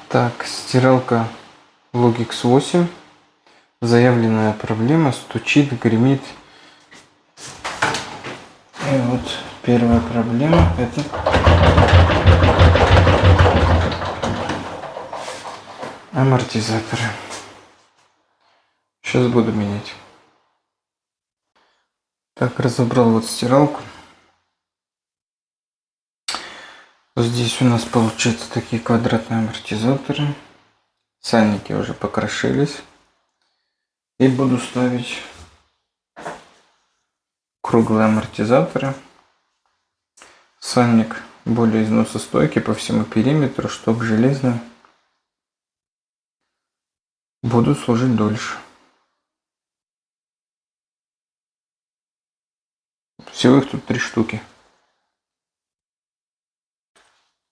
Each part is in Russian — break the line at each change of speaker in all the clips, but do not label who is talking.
Так, стиралка Logix 8. Заявленная проблема: стучит, гремит. И вот первая проблема — это амортизаторы. Сейчас буду менять. Так, разобрал вот стиралку. Здесь у нас получается такие квадратные амортизаторы. Сальники уже покрошились. И буду ставить круглые амортизаторы. Сальник более износостойкий по всему периметру, шток железный. Будут служить дольше. Всего их тут 3 штуки.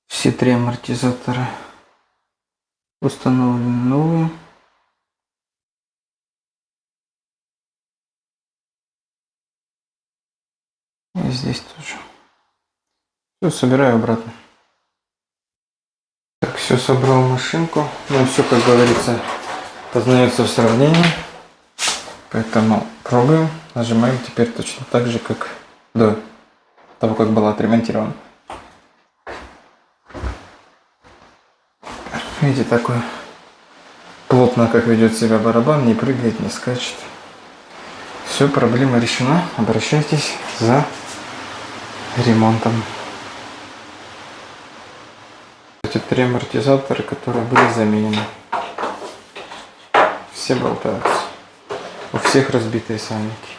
Все 3 амортизатора установлены новые. И здесь тоже. Все, собираю обратно. Так, все, собрал машинку. Ну, все, как говорится, познается в сравнении. Поэтому пробуем. Нажимаем теперь точно так же, как до того, как была отремонтирована. Видите, такой плотно, как ведет себя барабан, не прыгает, не скачет. Все, проблема решена. Обращайтесь за ремонтом. Эти 3 амортизатора, которые были заменены, все болтаются. У всех разбитые сальники.